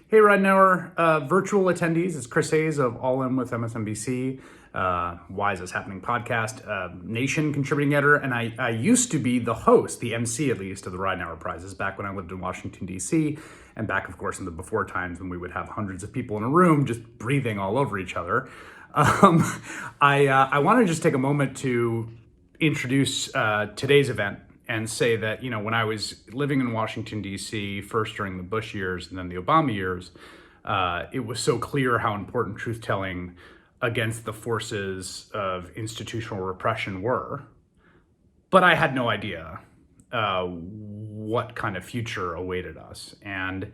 Hey, Ridenhour, virtual attendees. It's Chris Hayes of All In with MSNBC, Why Is This Happening podcast, Nation contributing editor, and I used to be the host, the MC at least, of the Ridenhour Prizes back when I lived in Washington, D.C., and back, of course, in the before times when we would have hundreds of people in a room just breathing all over each other. I want to just take a moment to introduce today's event and say that, when I was living in Washington, D.C., first during the Bush years and then the Obama years, it was so clear how important truth-telling against the forces of institutional repression were. But I had no idea what kind of future awaited us. And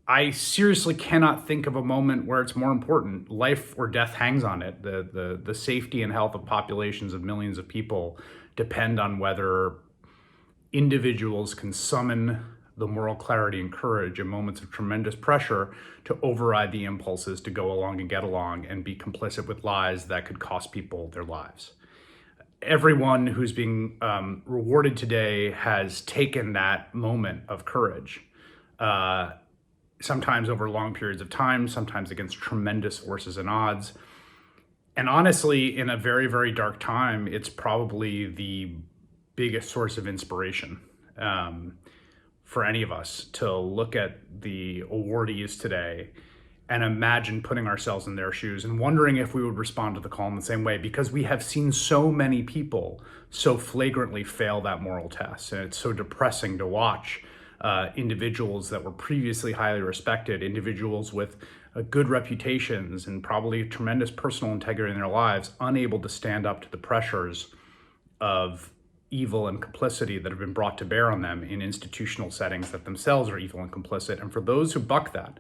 I seriously cannot think of a moment where it's more important. Life or death hangs on it. The safety and health of populations of millions of people depend on whether individuals can summon the moral clarity and courage in moments of tremendous pressure to override the impulses to go along and get along and be complicit with lies that could cost people their lives. Everyone who's being rewarded today has taken that moment of courage, sometimes over long periods of time, sometimes against tremendous forces and odds. And honestly, in a very, very dark time, it's probably the biggest source of inspiration for any of us to look at the awardees today and imagine putting ourselves in their shoes and wondering if we would respond to the call in the same way, because we have seen so many people so flagrantly fail that moral test. And it's so depressing to watch individuals that were previously highly respected, individuals with good reputations and probably tremendous personal integrity in their lives, unable to stand up to the pressures of evil and complicity that have been brought to bear on them in institutional settings that themselves are evil and complicit. And for those who buck that,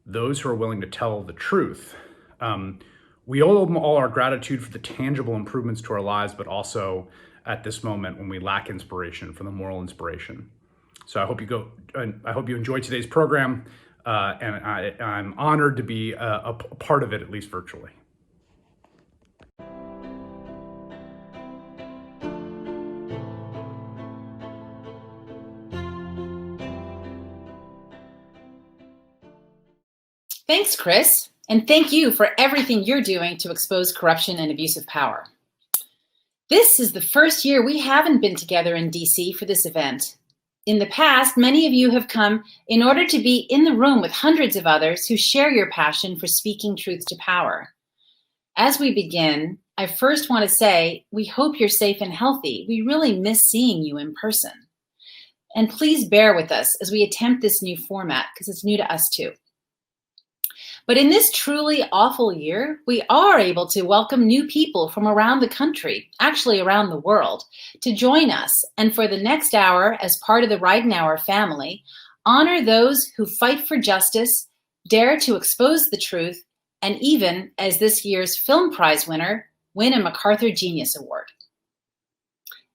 those who are willing to tell the truth, we owe them all our gratitude for the tangible improvements to our lives, but also at this moment when we lack inspiration, for the moral inspiration. So I hope you enjoy today's program, and I'm honored to be a part of it, at least virtually. Thanks, Chris, and thank you for everything you're doing to expose corruption and abuse of power. This is the first year we haven't been together in DC for this event. In the past, many of you have come in order to be in the room with hundreds of others who share your passion for speaking truth to power. As we begin, I first want to say we hope you're safe and healthy. We really miss seeing you in person. And please bear with us as we attempt this new format, because it's new to us too. But in this truly awful year, we are able to welcome new people from around the country, actually around the world, to join us and for the next hour, as part of the Ridenhour family, honor those who fight for justice, dare to expose the truth, and even, as this year's Film Prize winner, win a MacArthur Genius Award.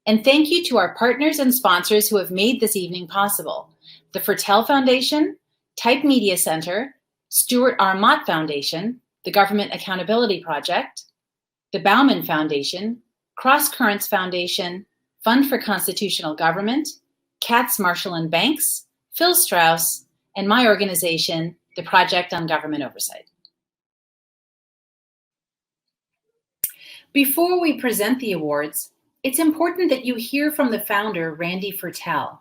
And thank you to our partners and sponsors who have made this evening possible: the Fertel Foundation, Type Media Center, Stuart R. Mott Foundation, the Government Accountability Project, the Bauman Foundation, Cross Currents Foundation, Fund for Constitutional Government, Katz, Marshall & Banks, Phil Strauss, and my organization, the Project on Government Oversight. Before we present the awards, it's important that you hear from the founder, Randy Fertel.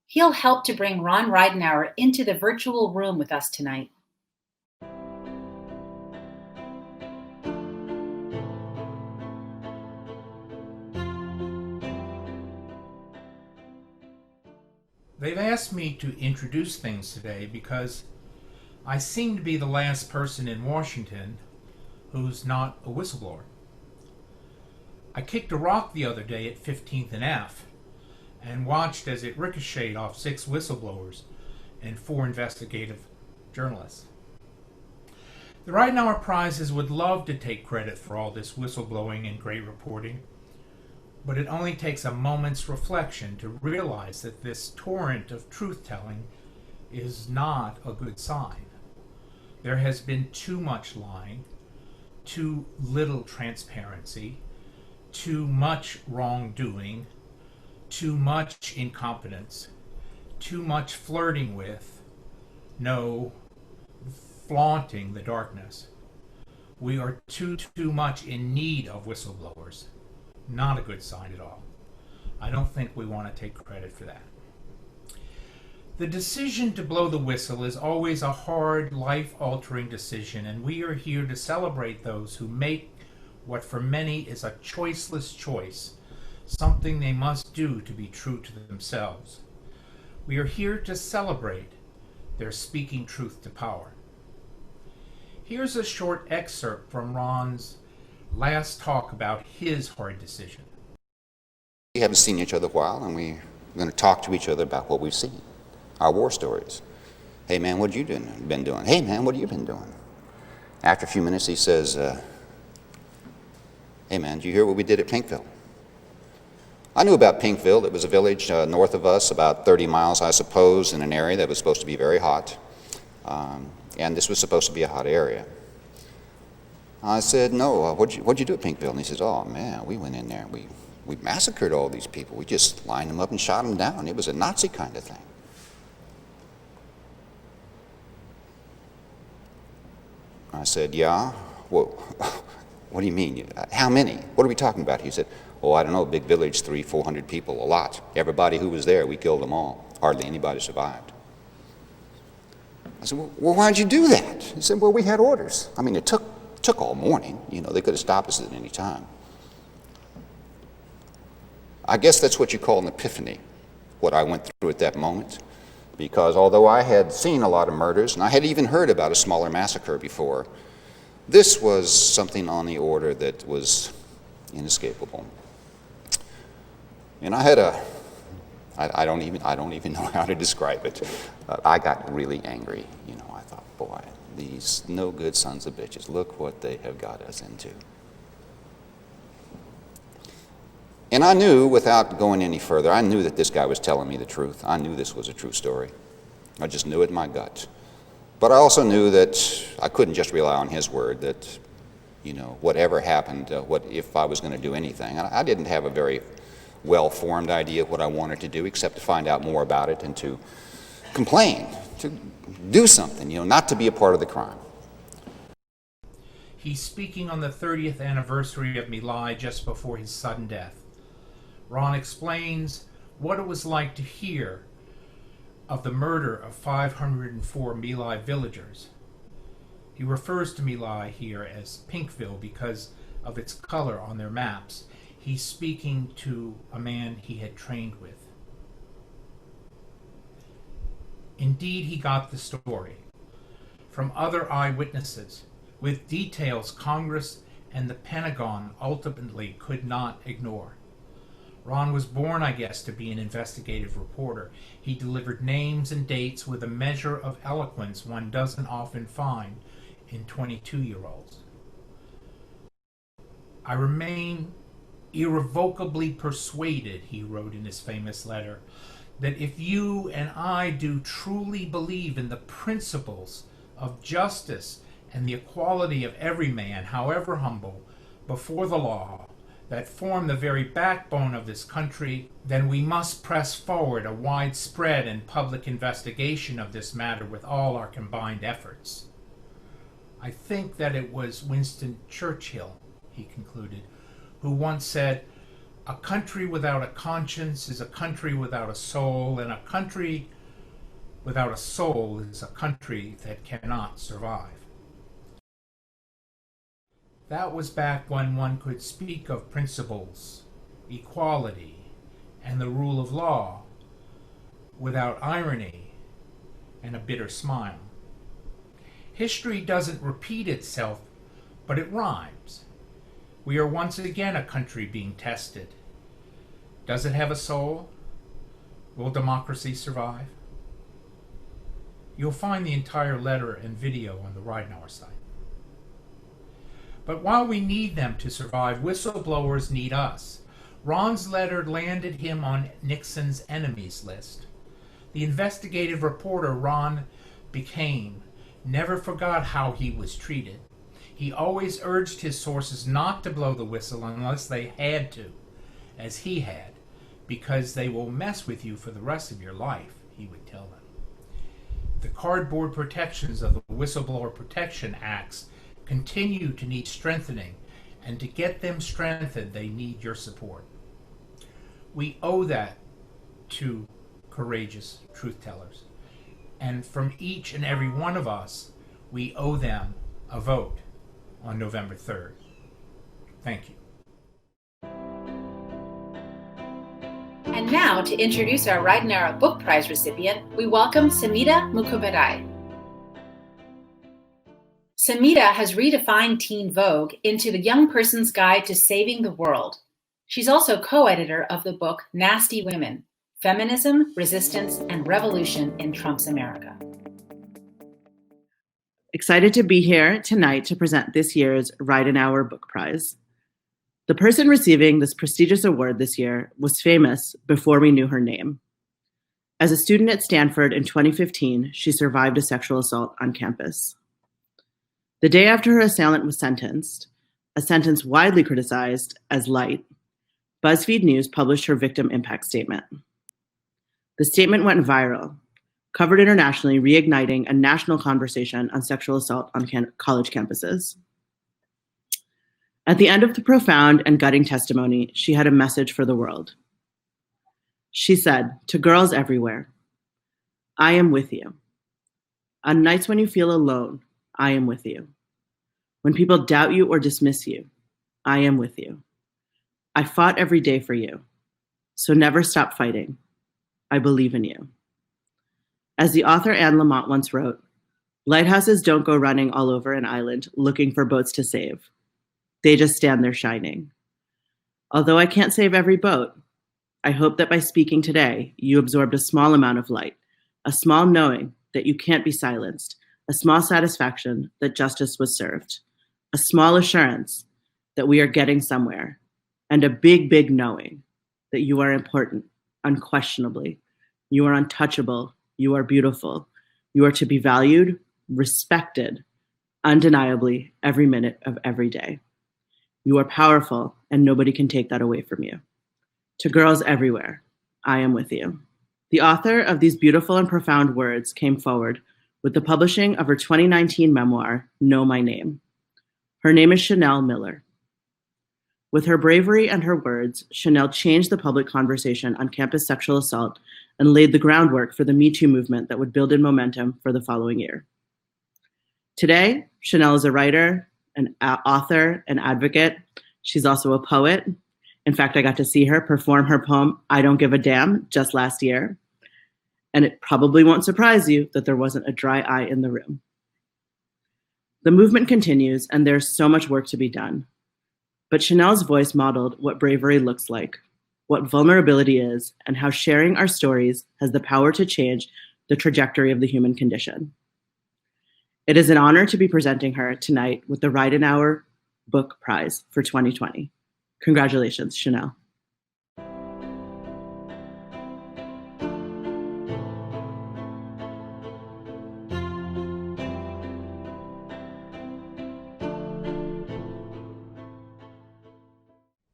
He'll help to bring Ron Ridenhour into the virtual room with us tonight. They've asked me to introduce things today because I seem to be the last person in Washington who's not a whistleblower. I kicked a rock the other day at 15th and F and watched as it ricocheted off 6 whistleblowers and 4 investigative journalists. The Ridenhour Prizes would love to take credit for all this whistleblowing and great reporting, but it only takes a moment's reflection to realize that this torrent of truth-telling is not a good sign. There has been too much lying, too little transparency, too much wrongdoing, too much incompetence, too much flirting with, no flaunting the darkness. We are too much in need of whistleblowers. Not a good sign at all. I don't think we want to take credit for that. The decision to blow the whistle is always a hard, life-altering decision, and we are here to celebrate those who make what for many is a choiceless choice, something they must do to be true to themselves. We are here to celebrate their speaking truth to power. Here's a short excerpt from Ron's last talk about his hard decision. We haven't seen each other a while, and we're going to talk to each other about what we've seen, our war stories. Hey man, what have you been doing? Hey man, what have you been doing? After a few minutes, he says, hey man, did you hear what we did at Pinkville? I knew about Pinkville. It was a village north of us, about 30 miles, I suppose, in an area that was supposed to be very hot. And this was supposed to be a hot area. I said, no, what'd you do at Pinkville? And he says, oh man, we went in there and we massacred all these people. We just lined them up and shot them down. It was a Nazi kind of thing. I said, yeah, well, what do you mean? How many? What are we talking about? He said, oh, I don't know, big village, 300-400 people, a lot. Everybody who was there, we killed them all. Hardly anybody survived. I said, well, why'd you do that? He said, well, we had orders. I mean, it took all morning. You know, they could have stopped us at any time. I guess that's what you call an epiphany, what I went through at that moment. Because although I had seen a lot of murders, and I had even heard about a smaller massacre before, this was something on the order that was inescapable. And I had I don't even know how to describe it. I got really angry. You know, I thought, boy, these no good sons of bitches, look what they have got us into. And I knew, without going any further, I knew that this guy was telling me the truth. I knew this was a true story. I just knew it in my gut. But I also knew that I couldn't just rely on his word, that, you know, whatever happened, what if I was going to do anything. I didn't have a very well-formed idea of what I wanted to do, except to find out more about it and to complain, to do something, you know, not to be a part of the crime. He's speaking on the 30th anniversary of My Lai just before his sudden death. Ron explains what it was like to hear of the murder of 504 My Lai villagers. He refers to My Lai here as Pinkville because of its color on their maps. He's speaking to a man he had trained with. Indeed, he got the story from other eyewitnesses with details Congress and the Pentagon ultimately could not ignore. Ron was born, I guess, to be an investigative reporter. He delivered names and dates with a measure of eloquence one doesn't often find in 22-year-olds. I remain irrevocably persuaded, he wrote in his famous letter, that if you and I do truly believe in the principles of justice and the equality of every man, however humble, before the law, that form the very backbone of this country, then we must press forward a widespread and public investigation of this matter with all our combined efforts. I think that it was Winston Churchill, he concluded, who once said, a country without a conscience is a country without a soul, and a country without a soul is a country that cannot survive. That was back when one could speak of principles, equality, and the rule of law without irony and a bitter smile. History doesn't repeat itself, but it rhymes. We are once again a country being tested. Does it have a soul? Will democracy survive? You'll find the entire letter and video on the Ridenhour site. But while we need them to survive, whistleblowers need us. Ron's letter landed him on Nixon's enemies list. The investigative reporter Ron became never forgot how he was treated. He always urged his sources not to blow the whistle unless they had to, as he had, because they will mess with you for the rest of your life, he would tell them. the cardboard protections of the Whistleblower Protection Acts continue to need strengthening, and to get them strengthened, they need your support. We owe that to courageous truth tellers. And from each and every one of us, we owe them a vote on November 3rd. Thank you. And now, to introduce our Ridenhour Book Prize recipient, we welcome Samita Mukhopadhyay. Samita has redefined teen Vogue into the young person's guide to saving the world. She's also co-editor of the book Nasty Women: Feminism, Resistance, and Revolution in Trump's America. Excited to be here tonight to present this year's Ridenhour Book Prize. The person receiving this prestigious award this year was famous before we knew her name. As a student at Stanford in 2015, she survived a sexual assault on campus. The day after her assailant was sentenced, a sentence widely criticized as light, BuzzFeed News published her victim impact statement. The statement went viral, covered internationally, reigniting a national conversation on sexual assault on college campuses. At the end of the profound and gutting testimony, she had a message for the world. She said, to girls everywhere, I am with you. On nights when you feel alone, I am with you. When people doubt you or dismiss you, I am with you. I fought every day for you, so never stop fighting. I believe in you. As the author Anne Lamott once wrote, lighthouses don't go running all over an island looking for boats to save. They just stand there shining. Although I can't save every boat, I hope that by speaking today, you absorbed a small amount of light, a small knowing that you can't be silenced, a small satisfaction that justice was served, a small assurance that we are getting somewhere, and a big, big knowing that you are important, unquestionably. You are untouchable. You are beautiful. You are to be valued, respected, undeniably, every minute of every day. You are powerful, and nobody can take that away from you. To girls everywhere, I am with you. The author of these beautiful and profound words came forward with the publishing of her 2019 memoir, Know My Name. Her name is Chanel Miller. With her bravery and her words, Chanel changed the public conversation on campus sexual assault and laid the groundwork for the Me Too movement that would build in momentum for the following year. Today, Chanel is a writer, an author, an advocate. She's also a poet. In fact, I got to see her perform her poem, I Don't Give a Damn, just last year. And it probably won't surprise you that there wasn't a dry eye in the room. The movement continues, and there's so much work to be done. But Chanel's voice modeled what bravery looks like, what vulnerability is, and how sharing our stories has the power to change the trajectory of the human condition. It is an honor to be presenting her tonight with the Ridenhour Book Prize for 2020. Congratulations, Chanel.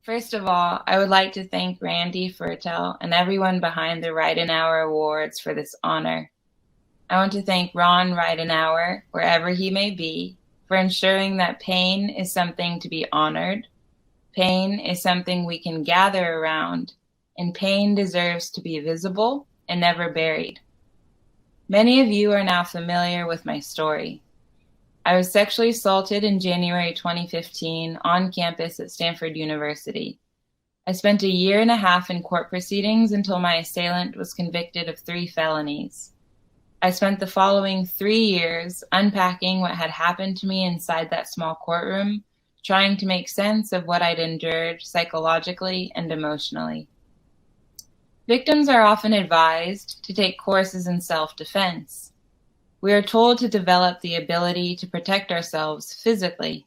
First of all, I would like to thank Randy Fertel and everyone behind the Ridenhour Awards for this honor. I want to thank Ron Ridenhour, wherever he may be, for ensuring that pain is something to be honored, pain is something we can gather around, and pain deserves to be visible and never buried. Many of you are now familiar with my story. I was sexually assaulted in January 2015 on campus at Stanford University. I spent 1.5 years in court proceedings until my assailant was convicted of 3 felonies. I spent the following 3 years unpacking what had happened to me inside that small courtroom, trying to make sense of what I'd endured psychologically and emotionally. Victims are often advised to take courses in self-defense. We are told to develop the ability to protect ourselves physically,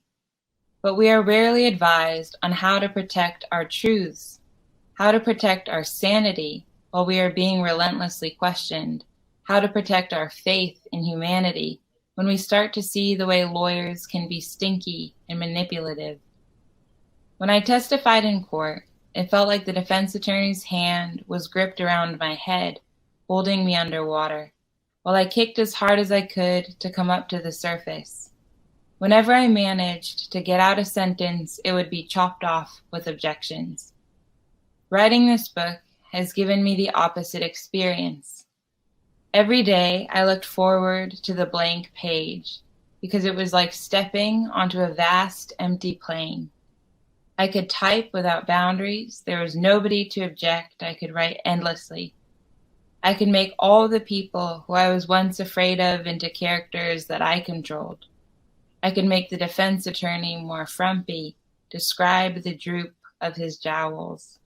but we are rarely advised on how to protect our truths, how to protect our sanity while we are being relentlessly questioned, how to protect our faith in humanity when we start to see the way lawyers can be stinky and manipulative. When I testified in court, it felt like the defense attorney's hand was gripped around my head, holding me underwater. while I kicked as hard as I could to come up to the surface. Whenever I managed to get out a sentence, it would be chopped off with objections. Writing this book has given me the opposite experience. Every day I looked forward to the blank page because it was like stepping onto a vast, empty plane. I could type without boundaries. There was nobody to object. I could write endlessly. I could make all the people who I was once afraid of into characters that I controlled. I could make the defense attorney more frumpy, describe the droop of his jowls.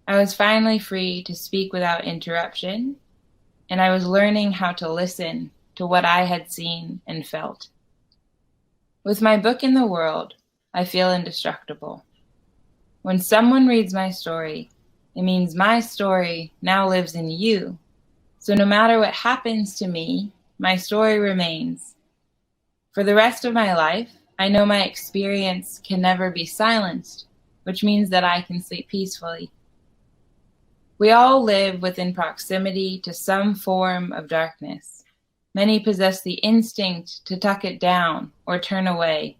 I was finally free to speak without interruption, and I was learning how to listen to what I had seen and felt. With my book in the world, I feel indestructible. When someone reads my story, it means my story now lives in you. So no matter what happens to me, my story remains. For the rest of my life, I know my experience can never be silenced, which means that I can sleep peacefully. We all live within proximity to some form of darkness. Many possess the instinct to tuck it down or turn away.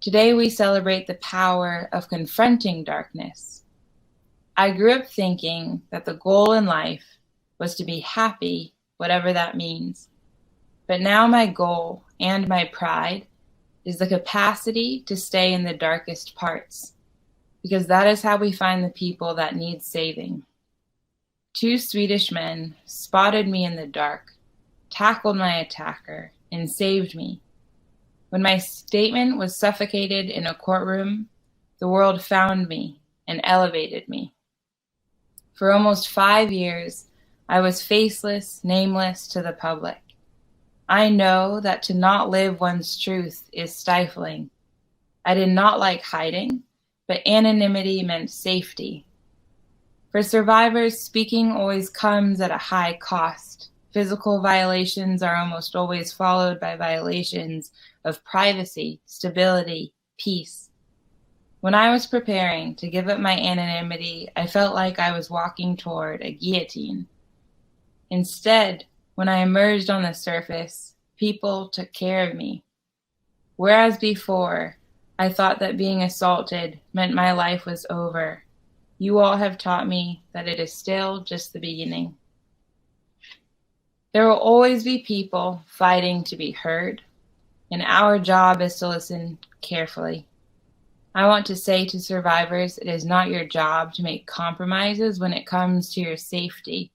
Today we celebrate the power of confronting darkness. I grew up thinking that the goal in life was to be happy, whatever that means. But now my goal and my pride is the capacity to stay in the darkest parts, because that is how we find the people that need saving. 2 Swedish men spotted me in the dark, tackled my attacker, and saved me. When my statement was suffocated in a courtroom, the world found me and elevated me. For almost 5 years, I was faceless, nameless to the public. I know that to not live one's truth is stifling. I did not like hiding, but anonymity meant safety. For survivors, speaking always comes at a high cost. Physical violations are almost always followed by violations of privacy, stability, peace. When I was preparing to give up my anonymity, I felt like I was walking toward a guillotine. Instead, when I emerged on the surface, people took care of me. Whereas before, I thought that being assaulted meant my life was over. You all have taught me that it is still just the beginning. There will always be people fighting to be heard, and our job is to listen carefully. I want to say to survivors, it is not your job to make compromises when it comes to your safety.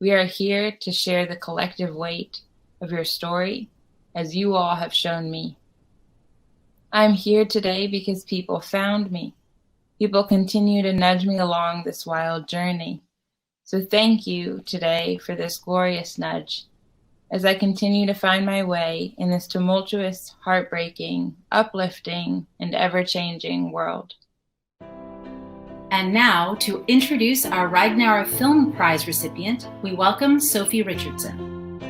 We are here to share the collective weight of your story, as you all have shown me. I'm here today because people found me. People continue to nudge me along this wild journey. So thank you today for this glorious nudge as I continue to find my way in this tumultuous, heartbreaking, uplifting, and ever-changing world. And now, to introduce our Ridenhour Film Prize recipient, we welcome Sophie Richardson.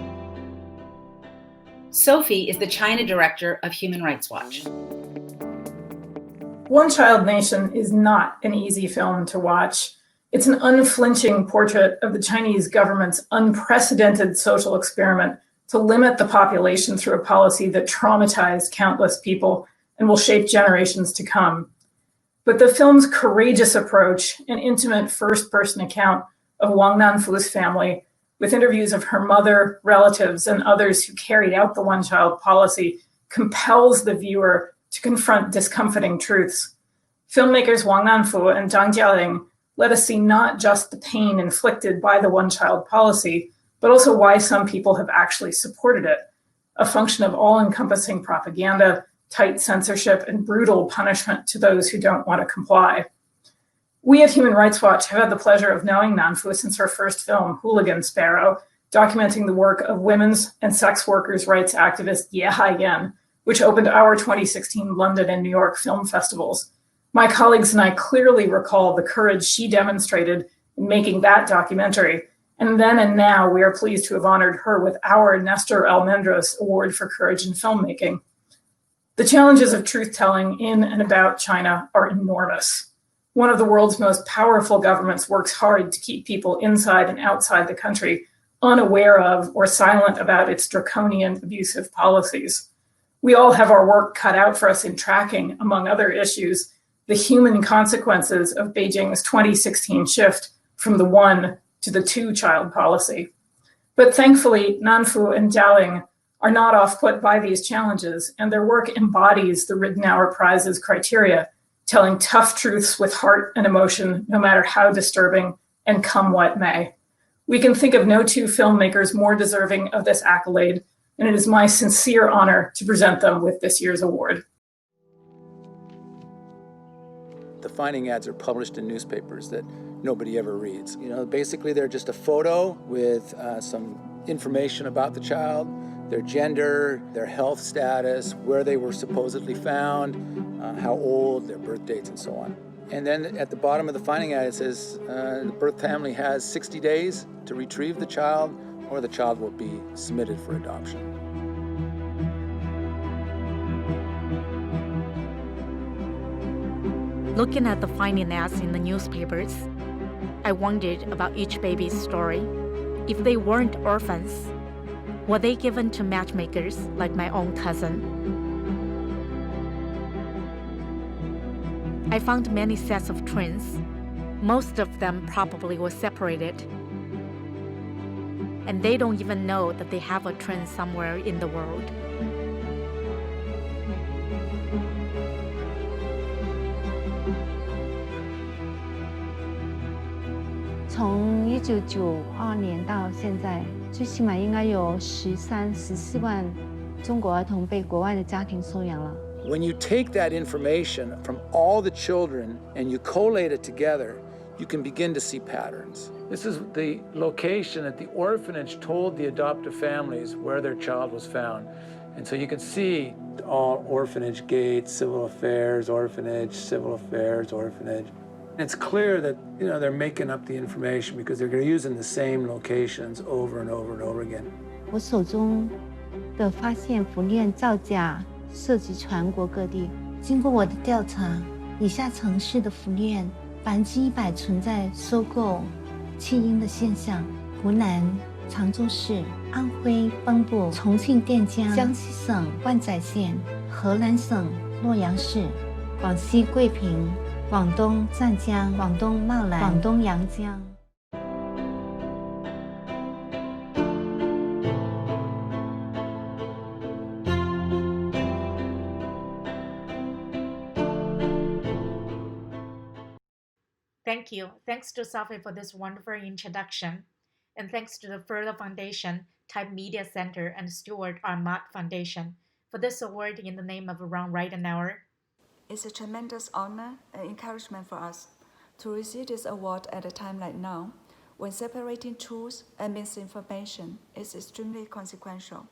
Sophie is the China Director of Human Rights Watch. One Child Nation is not an easy film to watch. It's an unflinching portrait of the Chinese government's unprecedented social experiment to limit the population through a policy that traumatized countless people and will shape generations to come. But the film's courageous approach and intimate first-person account of Wang Nanfu's family, with interviews of her mother, relatives, and others who carried out the one-child policy, compels the viewer to confront discomforting truths. Filmmakers Wang Nanfu and Zhang Jialing let us see not just the pain inflicted by the one-child policy, but also why some people have actually supported it, a function of all-encompassing propaganda, tight censorship, and brutal punishment to those who don't want to comply. We at Human Rights Watch have had the pleasure of knowing Nanfu since her first film, Hooligan Sparrow, documenting the work of women's and sex workers' rights activist Ye Haiyan, which opened our 2016 London and New York film festivals. My colleagues and I clearly recall the courage she demonstrated in making that documentary, and then and now we are pleased to have honored her with our Nestor Almendros Award for Courage in Filmmaking. The challenges of truth-telling in and about China are enormous. One of the world's most powerful governments works hard to keep people inside and outside the country, unaware of or silent about its draconian abusive policies. We all have our work cut out for us in tracking, among other issues, the human consequences of Beijing's 2016 shift from the one to the two-child policy. But thankfully, Nanfu and Jialing are not off-put by these challenges, and their work embodies the Ridenhour Prize's criteria, telling tough truths with heart and emotion, no matter how disturbing and come what may. We can think of no two filmmakers more deserving of this accolade, and it is my sincere honor to present them with this year's award. The finding ads are published in newspapers that nobody ever reads. Basically they're just a photo with some information about the child, their gender, their health status, where they were supposedly found, how old, their birth dates, and so on. And then at the bottom of the finding ad, it says the birth family has 60 days to retrieve the child, or the child will be submitted for adoption. Looking at the finding ads in the newspapers, I wondered about each baby's story. If they weren't orphans, were they given to matchmakers like my own cousin? I found many sets of twins. Most of them probably were separated. And they don't even know that they have a twin somewhere in the world. 从1992年到现在，最起码应该有13、14万中国儿童被国外的家庭收养了。 When you take that information from all the children and you collate it together, you can begin to see patterns. This is the location that the orphanage told the adoptive families where their child was found. And so you can see all orphanage gates, civil affairs, orphanage, civil affairs, orphanage. It's clear that they're making up the information because they're using the same locations over and over and over again. 我手中的发现福链造假涉及全国各地。经过我的调查，以下城市的福链100%存在收购弃婴的现象：湖南常州市、安徽蚌埠、重庆垫江、江西省万载县、河南省洛阳市、广西桂平、广东湛江、广东茂兰、广东阳江。 Thank you. Thanks to Sophie for this wonderful introduction. And thanks to the Further Foundation, Type Media Center, and Stuart R. Mott Foundation for this award in the name of Ron Ridenhour. It's a tremendous honor and encouragement for us to receive this award at a time like now, when separating truth and misinformation is extremely consequential.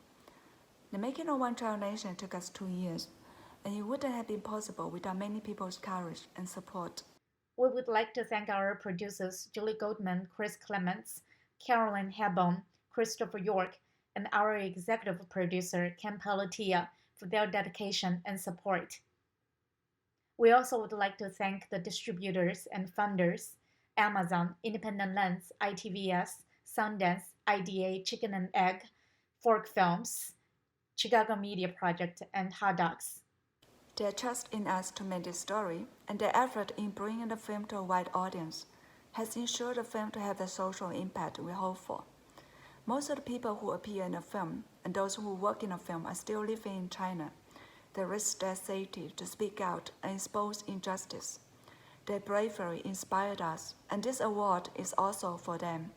The making of One Child Nation took us 2 years, and it wouldn't have been possible without many people's courage and support. We would like to thank our producers, Julie Goldman, Chris Clements, Carolyn Hebon, Christopher York, and our executive producer, Ken Palatia, for their dedication and support. We also would like to thank the distributors and funders, Amazon, Independent Lens, ITVS, Sundance, IDA, Chicken and Egg, Fork Films, Chicago Media Project, and Hot Dogs. Their trust in us to make this story and their effort in bringing the film to a wide audience has ensured the film to have the social impact we hope for. Most of the people who appear in the film and those who work in the film are still living in China. They risk their safety to speak out and expose injustice. Their bravery inspired us, and this award is also for them.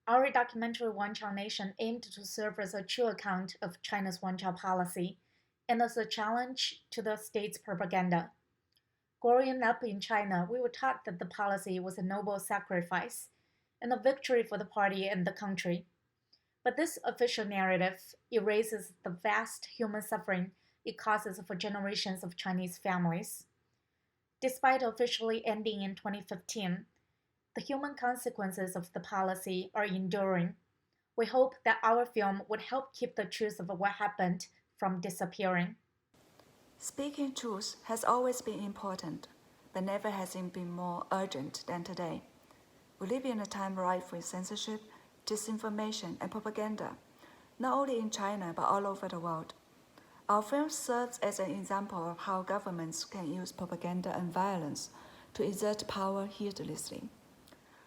Our documentary One Child Nation aimed to serve as a true account of China's one-child policy and as a challenge to the state's propaganda. Growing up in China, we were taught that the policy was a noble sacrifice and a victory for the party and the country. But this official narrative erases the vast human suffering it causes for generations of Chinese families. Despite officially ending in 2015, the human consequences of the policy are enduring. We hope that our film would help keep the truth of what happened from disappearing. Speaking truth has always been important, but never has it been more urgent than today. We live in a time rife with censorship, disinformation, and propaganda, not only in China but all over the world. Our film serves as an example of how governments can use propaganda and violence to exert power heedlessly.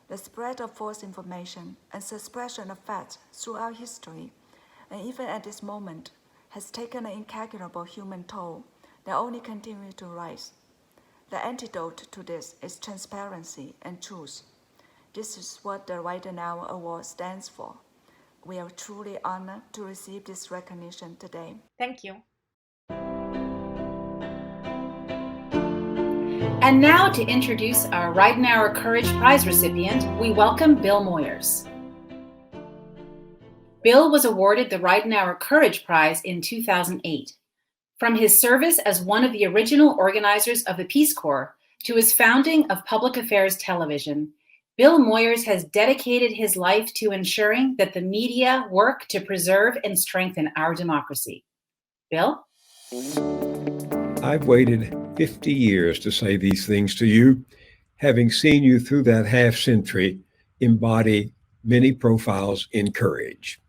The spread of false information and suppression of facts throughout history, and even at this moment, has taken an incalculable human toll that only continues to rise. The antidote to this is transparency and truth. This is what the Ridenhour Award stands for. We are truly honored to receive this recognition today. Thank you. And now to introduce our Ridenhour Courage Prize recipient, we welcome Bill Moyers. Bill was awarded the Ridenhour Courage Prize in 2008. From his service as one of the original organizers of the Peace Corps to his founding of Public Affairs Television, Bill Moyers has dedicated his life to ensuring that the media work to preserve and strengthen our democracy. Bill? I've waited 50 years to say these things to you, having seen you through that half century embody many profiles in courage.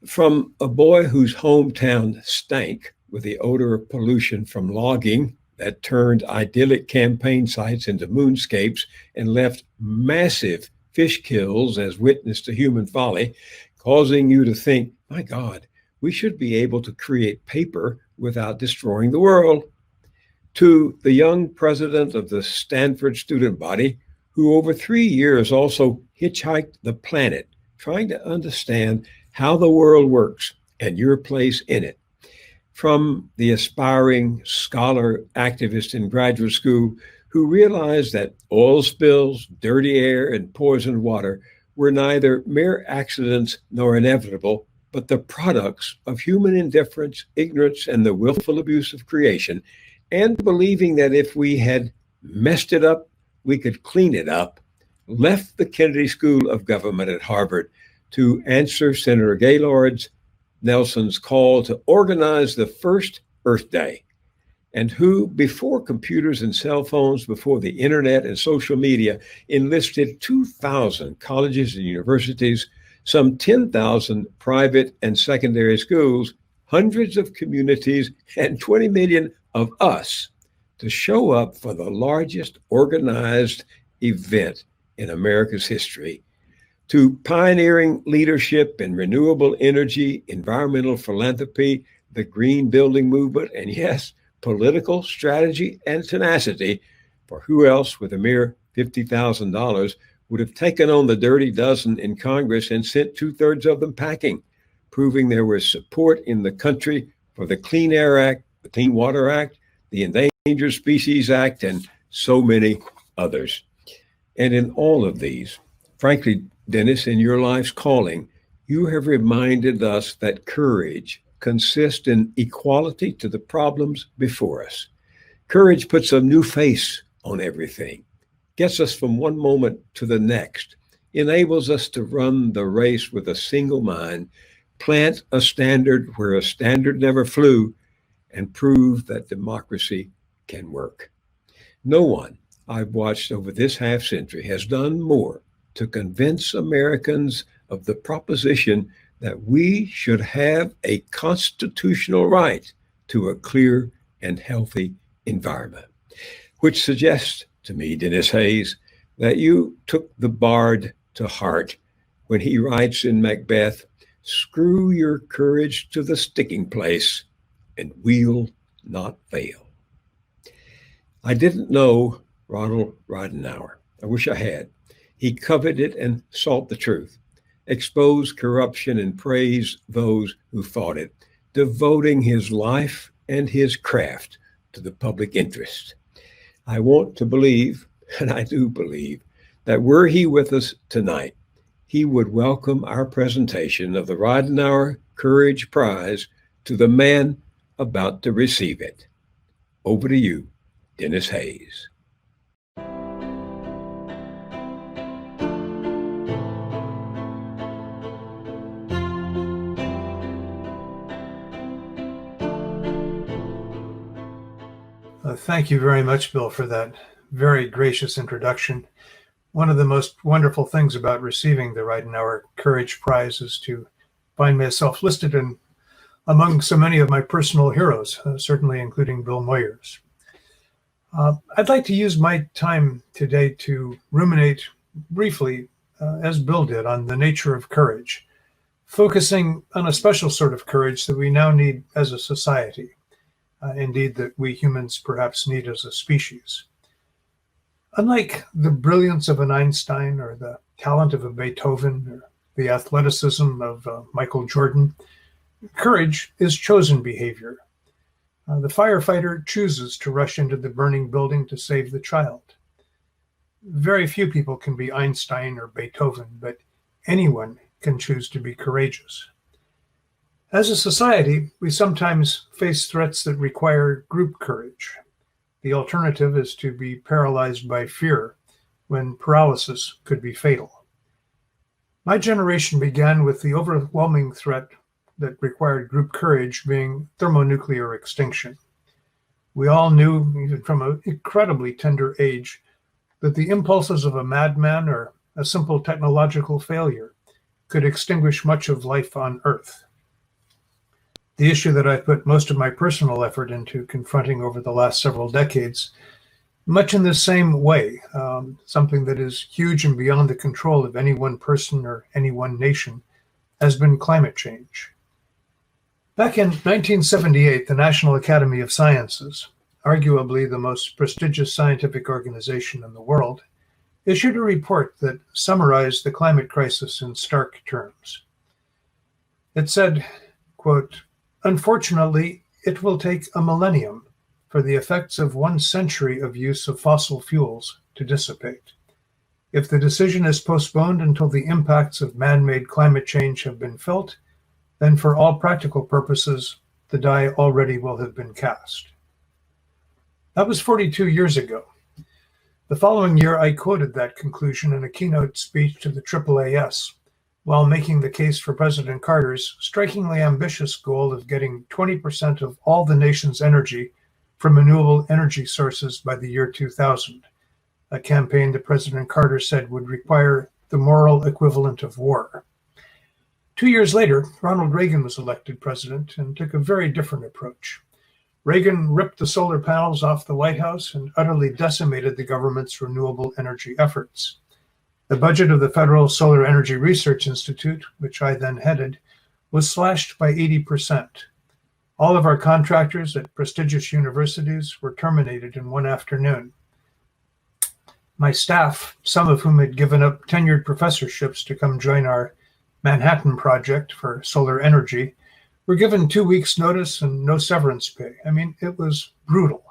From a boy whose hometown stank with the odor of pollution from logging that turned idyllic campaign sites into moonscapes and left massive fish kills as witness to human folly, causing you to think, my God, we should be able to create paper without destroying the world, to the young president of the Stanford student body, who over 3 years also hitchhiked the planet, trying to understand how the world works and your place in it. From the aspiring scholar activist in graduate school who realized that oil spills, dirty air, and poisoned water were neither mere accidents nor inevitable, but the products of human indifference, ignorance, and the willful abuse of creation, and believing that if we had messed it up, we could clean it up, left the Kennedy School of Government at Harvard to answer Senator Gaylord Nelson's call to organize the first Earth Day, and who, before computers and cell phones, before the internet and social media, enlisted 2,000 colleges and universities, some 10,000 private and secondary schools, hundreds of communities, and 20 million of us to show up for the largest organized event in America's history, to pioneering leadership in renewable energy, environmental philanthropy, the green building movement, and yes, political strategy and tenacity, for who else with a mere $50,000 would have taken on the dirty dozen in Congress and sent 2/3 of them packing, proving there was support in the country for the Clean Air Act, the Clean Water Act, the Endangered Species Act, and so many others. And in all of these, frankly, Dennis, in your life's calling, you have reminded us that courage consists in equality to the problems before us. Courage puts a new face on everything, gets us from one moment to the next, enables us to run the race with a single mind, plant a standard where a standard never flew, and prove that democracy can work. No one I've watched over this half century has done more to convince Americans of the proposition that we should have a constitutional right to a clear and healthy environment, which suggests to me, Dennis Hayes, that you took the bard to heart when he writes in Macbeth, "Screw your courage to the sticking place, and we'll not fail." I didn't know Ronald Ridenhour. I wish I had. He coveted and sought the truth, exposed corruption and praised those who fought it, devoting his life and his craft to the public interest. I want to believe, and I do believe, that were he with us tonight, he would welcome our presentation of the Ridenhour Courage Prize to the man about to receive it. Over to you, Dennis Hayes. Thank you very much, Bill, for that very gracious introduction. One of the most wonderful things about receiving the Ridenhour Courage Prize is to find myself listed among so many of my personal heroes, certainly including Bill Moyers. I'd like to use my time today to ruminate briefly, as Bill did, on the nature of courage, focusing on a special sort of courage that we now need as a society, indeed that we humans perhaps need as a species. Unlike the brilliance of an Einstein or the talent of a Beethoven or the athleticism of Michael Jordan, courage is chosen behavior. The firefighter chooses to rush into the burning building to save the child. Very few people can be Einstein or Beethoven, but anyone can choose to be courageous. As a society, we sometimes face threats that require group courage. The alternative is to be paralyzed by fear, when paralysis could be fatal. My generation began with the overwhelming threat that required group courage being thermonuclear extinction. We all knew, even from an incredibly tender age, that the impulses of a madman or a simple technological failure could extinguish much of life on Earth. The issue that I've put most of my personal effort into confronting over the last several decades, much in the same way, something that is huge and beyond the control of any one person or any one nation, has been climate change. Back in 1978, the National Academy of Sciences, arguably the most prestigious scientific organization in the world, issued a report that summarized the climate crisis in stark terms. It said, quote, "Unfortunately, it will take a millennium for the effects of 1 century of use of fossil fuels to dissipate. If the decision is postponed until the impacts of man-made climate change have been felt, then for all practical purposes, the die already will have been cast." That was 42 years ago. The following year, I quoted that conclusion in a keynote speech to the AAAS, while making the case for President Carter's strikingly ambitious goal of getting 20% of all the nation's energy from renewable energy sources by the year 2000, a campaign that President Carter said would require the moral equivalent of war. 2 years later, Ronald Reagan was elected president and took a very different approach. Reagan ripped the solar panels off the White House and utterly decimated the government's renewable energy efforts. The budget of the Federal Solar Energy Research Institute, which I then headed, was slashed by 80%. All of our contractors at prestigious universities were terminated in one afternoon. My staff, some of whom had given up tenured professorships to come join our Manhattan project for solar energy, were given 2 weeks' notice and no severance pay. I mean, it was brutal.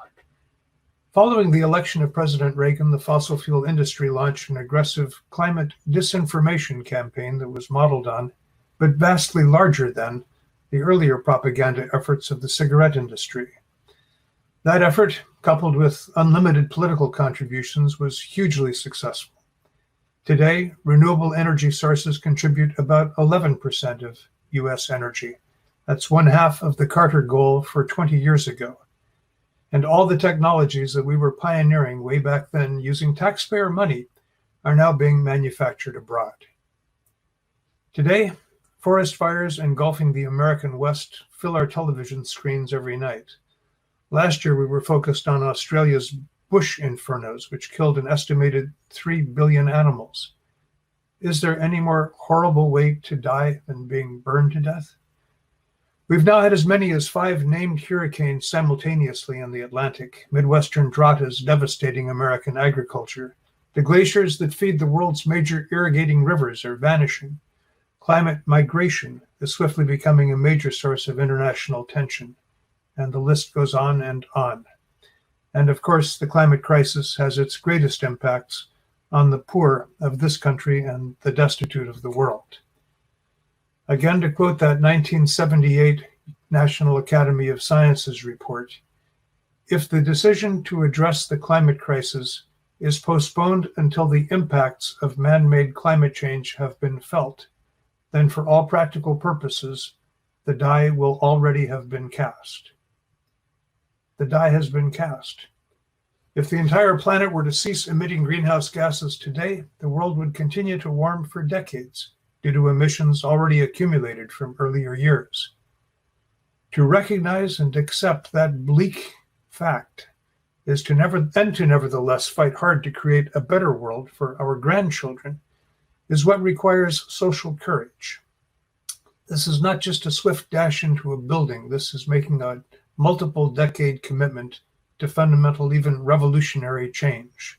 Following the election of President Reagan, the fossil fuel industry launched an aggressive climate disinformation campaign that was modeled on, but vastly larger than, the earlier propaganda efforts of the cigarette industry. That effort, coupled with unlimited political contributions, was hugely successful. Today, renewable energy sources contribute about 11% of U.S. energy. That's 1/2 of the Carter goal for 20 years ago. And all the technologies that we were pioneering way back then using taxpayer money are now being manufactured abroad. Today, forest fires engulfing the American West fill our television screens every night. Last year, we were focused on Australia's bush infernos, which killed an estimated 3 billion animals. Is there any more horrible way to die than being burned to death? We've now had as many as 5 named hurricanes simultaneously in the Atlantic. Midwestern drought is devastating American agriculture. The glaciers that feed the world's major irrigating rivers are vanishing. Climate migration is swiftly becoming a major source of international tension. And the list goes on and on. And of course, the climate crisis has its greatest impacts on the poor of this country and the destitute of the world. Again, to quote that 1978 National Academy of Sciences report, if the decision to address the climate crisis is postponed until the impacts of man-made climate change have been felt, then for all practical purposes, the die will already have been cast. The die has been cast. If the entire planet were to cease emitting greenhouse gases today, the world would continue to warm for decades due to emissions already accumulated from earlier years. To recognize and accept that bleak fact is to nevertheless fight hard to create a better world for our grandchildren is what requires social courage. This is not just a swift dash into a building. This is making a multiple decade commitment to fundamental, even revolutionary change.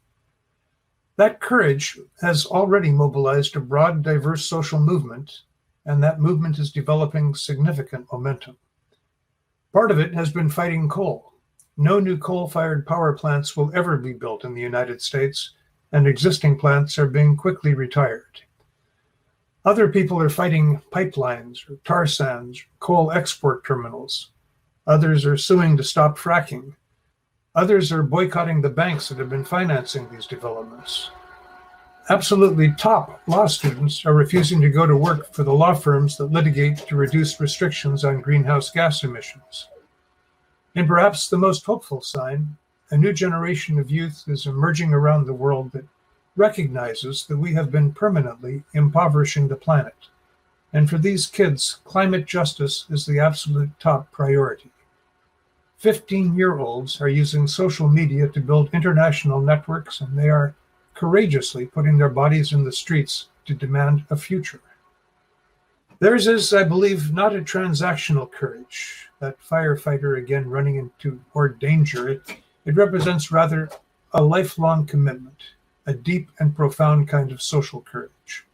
That courage has already mobilized a broad, diverse social movement, and that movement is developing significant momentum. Part of it has been fighting coal. No new coal-fired power plants will ever be built in the United States, and existing plants are being quickly retired. Other people are fighting pipelines, or tar sands, or coal export terminals. Others are suing to stop fracking. Others are boycotting the banks that have been financing these developments. Absolutely top law students are refusing to go to work for the law firms that litigate to reduce restrictions on greenhouse gas emissions. And perhaps the most hopeful sign, a new generation of youth is emerging around the world that recognizes that we have been permanently impoverishing the planet. And for these kids, climate justice is the absolute top priority. 15-year-olds are using social media to build international networks, and they are courageously putting their bodies in the streets to demand a future. Theirs is, I believe, not a transactional courage, that firefighter again running into more danger. It represents rather a lifelong commitment, a deep and profound kind of social courage.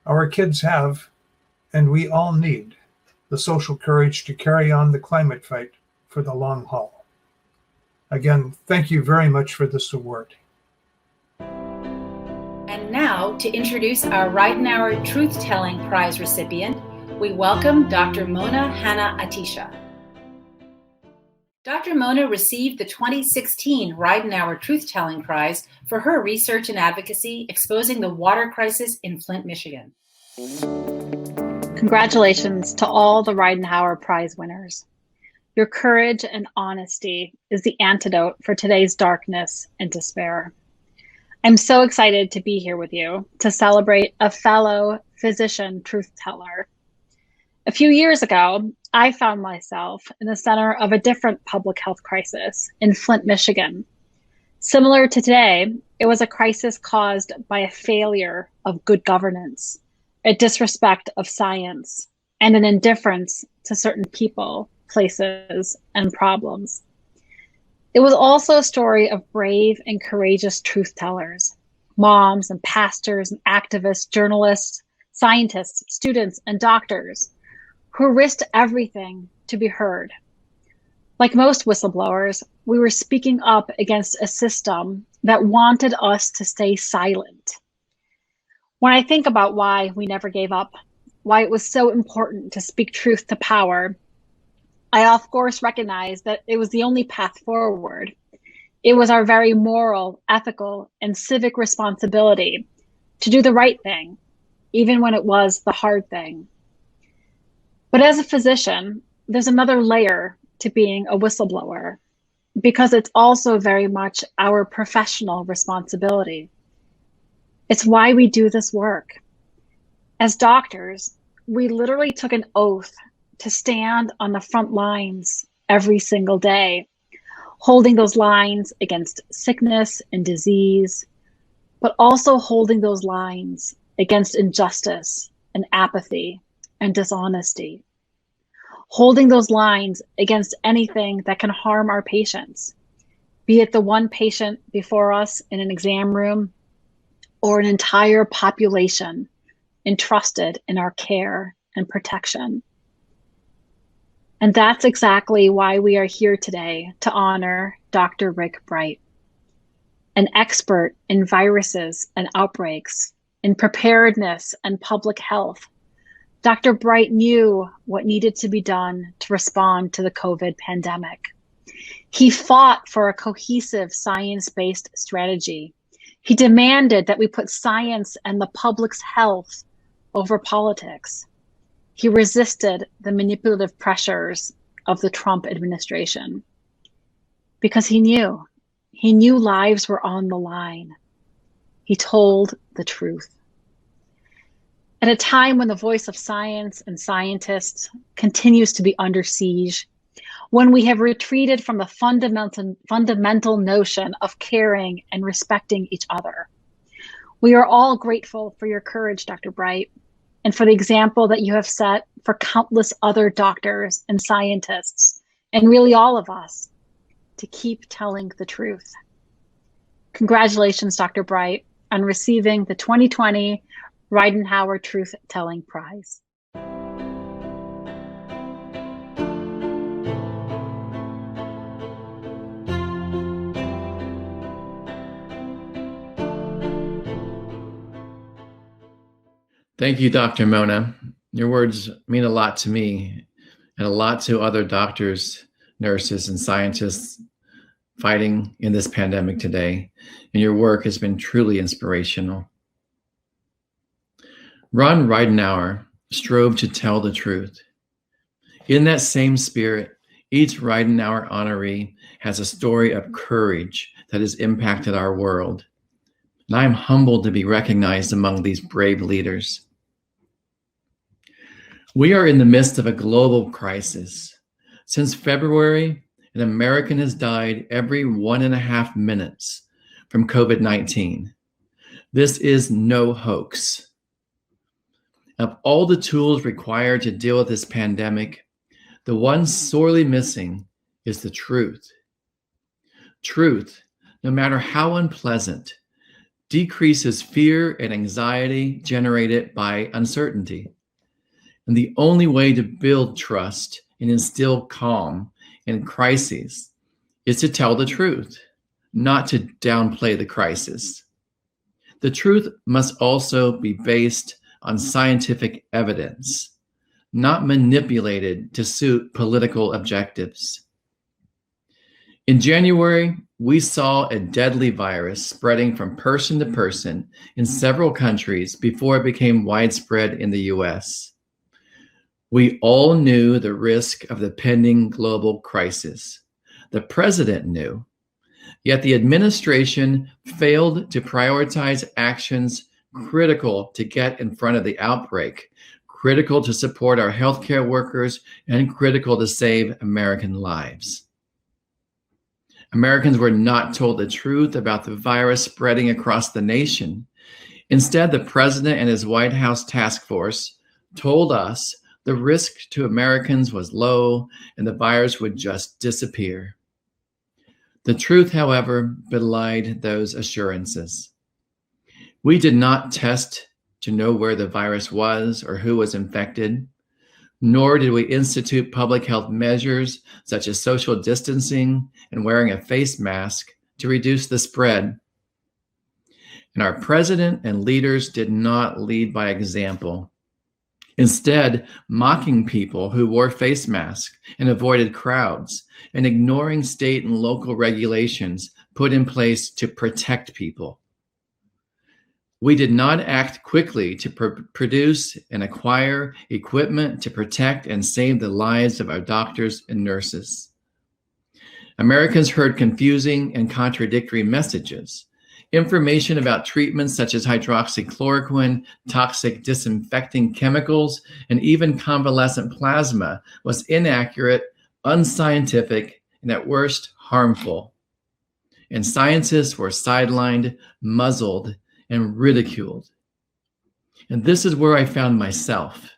Our kids have, and we all need, the social courage to carry on the climate fight for the long haul. Again, thank you very much for this award. And now, to introduce our Ridenhour Truth-Telling Prize recipient, we welcome Dr. Mona Hanna-Attisha. Dr. Mona received the 2016 Ridenhour Truth-Telling Prize for her research and advocacy exposing the water crisis in Flint, Michigan. Congratulations to all the Ridenhour Prize winners. Your courage and honesty is the antidote for today's darkness and despair. I'm so excited to be here with you to celebrate a fellow physician truth teller. A few years ago, I found myself in the center of a different public health crisis in Flint, Michigan. Similar to today, it was a crisis caused by a failure of good governance, a disrespect of science, and an indifference to certain people, places, and problems. It was also a story of brave and courageous truth tellers, moms and pastors and activists, journalists, scientists, students, and doctors who risked everything to be heard. Like most whistleblowers, we were speaking up against a system that wanted us to stay silent. When I think about why we never gave up, why it was so important to speak truth to power, I of course recognize that it was the only path forward. It was our very moral, ethical, and civic responsibility to do the right thing, even when it was the hard thing. But as a physician, there's another layer to being a whistleblower, because it's also very much our professional responsibility. It's why we do this work. As doctors, we literally took an oath to stand on the front lines every single day, holding those lines against sickness and disease, but also holding those lines against injustice and apathy and dishonesty, holding those lines against anything that can harm our patients, be it the one patient before us in an exam room or an entire population entrusted in our care and protection. And that's exactly why we are here today to honor Dr. Rick Bright, an expert in viruses and outbreaks, in preparedness and public health. Dr. Bright knew what needed to be done to respond to the COVID pandemic. He fought for a cohesive science-based strategy. He demanded that we put science and the public's health over politics. He resisted the manipulative pressures of the Trump administration because he knew He knew lives were on the line. He told the truth. At a time when the voice of science and scientists continues to be under siege, when we have retreated from the fundamental notion of caring and respecting each other, we are all grateful for your courage, Dr. Bright, and for the example that you have set for countless other doctors and scientists, and really all of us, to keep telling the truth. Congratulations, Dr. Bright, on receiving the 2020 Ridenhour Truth Telling Prize. Thank you, Dr. Mona. Your words mean a lot to me and a lot to other doctors, nurses, and scientists fighting in this pandemic today. And your work has been truly inspirational. Ron Ridenhour strove to tell the truth. In that same spirit, each Ridenhour honoree has a story of courage that has impacted our world. And I am humbled to be recognized among these brave leaders. We are in the midst of a global crisis. Since February, an American has died every 1.5 minutes from COVID-19. This is no hoax. Of all the tools required to deal with this pandemic, the one sorely missing is the truth. Truth, no matter how unpleasant, decreases fear and anxiety generated by uncertainty. And the only way to build trust and instill calm in crises is to tell the truth, not to downplay the crisis. The truth must also be based on scientific evidence, not manipulated to suit political objectives. In January, we saw a deadly virus spreading from person to person in several countries before it became widespread in the US. We all knew the risk of the pending global crisis. The president knew, yet the administration failed to prioritize actions critical to get in front of the outbreak, critical to support our healthcare workers, and critical to save American lives. Americans were not told the truth about the virus spreading across the nation. Instead, the president and his White House task force told us the risk to Americans was low and the virus would just disappear. The truth, however, belied those assurances. We did not test to know where the virus was or who was infected, nor did we institute public health measures such as social distancing and wearing a face mask to reduce the spread. And our president and leaders did not lead by example. Instead, mocking people who wore face masks and avoided crowds and ignoring state and local regulations put in place to protect people. We did not act quickly to produce and acquire equipment to protect and save the lives of our doctors and nurses. Americans heard confusing and contradictory messages. Information about treatments such as hydroxychloroquine, toxic disinfecting chemicals, and even convalescent plasma was inaccurate, unscientific, and at worst, harmful. And scientists were sidelined, muzzled, and ridiculed. And this is where I found myself,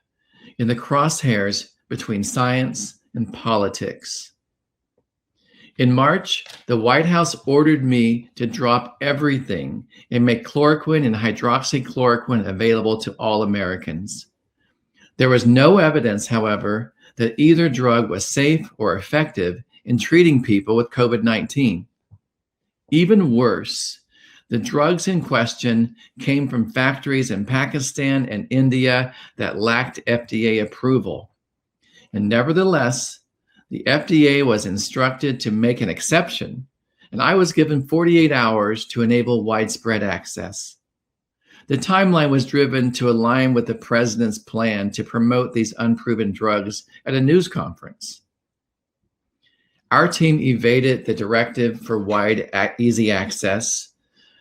in the crosshairs between science and politics. In March, the White House ordered me to drop everything and make chloroquine and hydroxychloroquine available to all Americans. There was no evidence, however, that either drug was safe or effective in treating people with COVID-19. Even worse, the drugs in question came from factories in Pakistan and India that lacked FDA approval. And nevertheless, the FDA was instructed to make an exception, and I was given 48 hours to enable widespread access. The timeline was driven to align with the president's plan to promote these unproven drugs at a news conference. Our team evaded the directive for wide, easy access.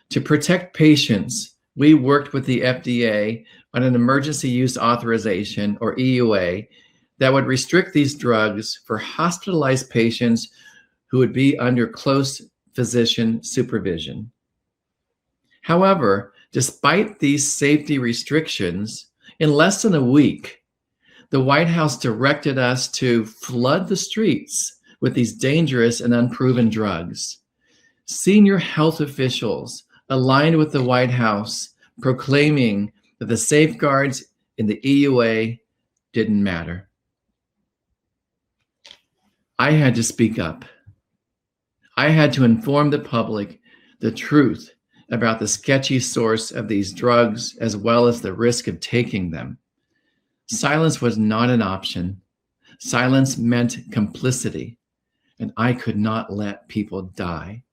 To protect patients, we worked with the FDA on an emergency use authorization, or EUA, that would restrict these drugs for hospitalized patients who would be under close physician supervision. However, despite these safety restrictions, in less than a week, the White House directed us to flood the streets with these dangerous and unproven drugs. Senior health officials aligned with the White House, proclaiming that the safeguards in the EUA didn't matter. I had to speak up. I had to inform the public the truth about the sketchy source of these drugs, as well as the risk of taking them. Silence was not an option. Silence meant complicity, and I could not let people die.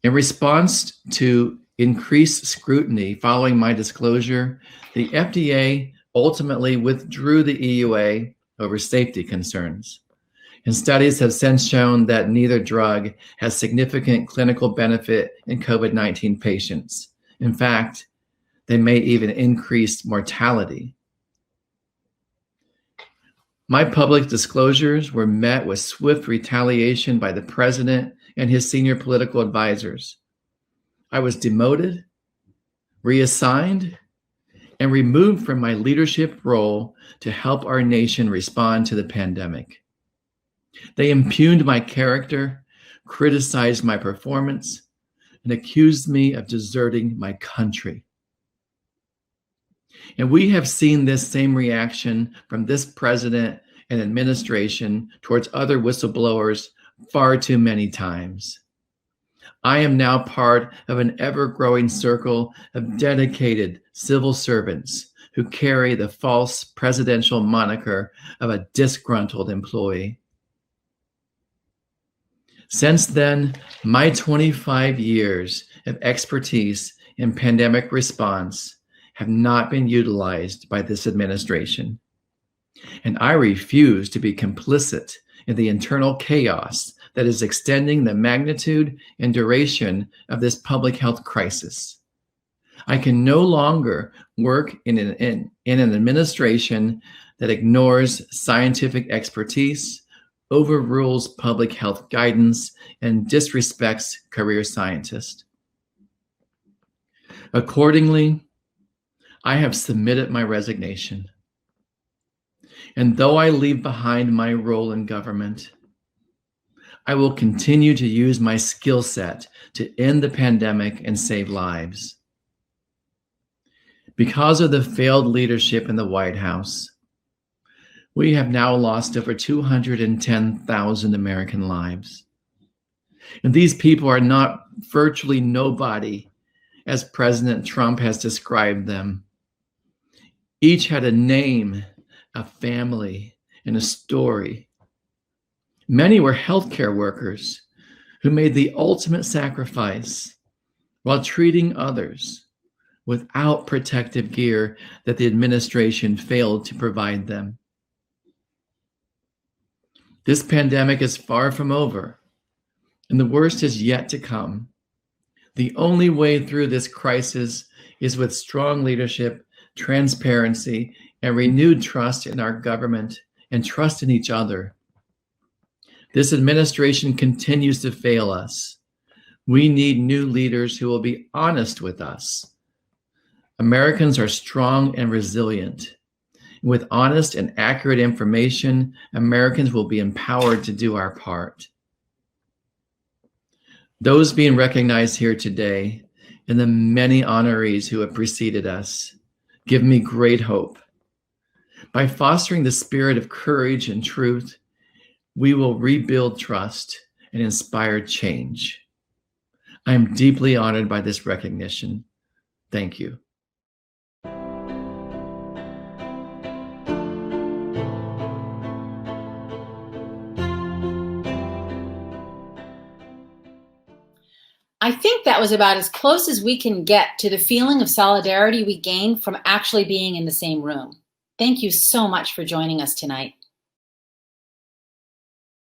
In response to increased scrutiny following my disclosure, the FDA ultimately withdrew the EUA over safety concerns. And studies have since shown that neither drug has significant clinical benefit in COVID-19 patients. In fact, they may even increase mortality. My public disclosures were met with swift retaliation by the president and his senior political advisors. I was demoted, reassigned, and removed from my leadership role to help our nation respond to the pandemic. They impugned my character, criticized my performance, and accused me of deserting my country. And we have seen this same reaction from this president and administration towards other whistleblowers far too many times. I am now part of an ever-growing circle of dedicated civil servants who carry the false presidential moniker of a disgruntled employee. Since then, my 25 years of expertise in pandemic response have not been utilized by this administration. And I refuse to be complicit in the internal chaos that is extending the magnitude and duration of this public health crisis. I can no longer work in an administration that ignores scientific expertise, overrules public health guidance, and disrespects career scientists. Accordingly, I have submitted my resignation. And though I leave behind my role in government, I will continue to use my skill set to end the pandemic and save lives. Because of the failed leadership in the White House, we have now lost over 210,000 American lives. And these people are not virtually nobody, as President Trump has described them. Each had a name, a family, and a story. Many were healthcare workers who made the ultimate sacrifice while treating others without protective gear that the administration failed to provide them. This pandemic is far from over, and the worst is yet to come. The only way through this crisis is with strong leadership, transparency, and renewed trust in our government and trust in each other. This administration continues to fail us. We need new leaders who will be honest with us. Americans are strong and resilient. With honest and accurate information, Americans will be empowered to do our part. Those being recognized here today and the many honorees who have preceded us give me great hope. By fostering the spirit of courage and truth, we will rebuild trust and inspire change. I am deeply honored by this recognition. Thank you. I think that was about as close as we can get to the feeling of solidarity we gained from actually being in the same room. Thank you so much for joining us tonight.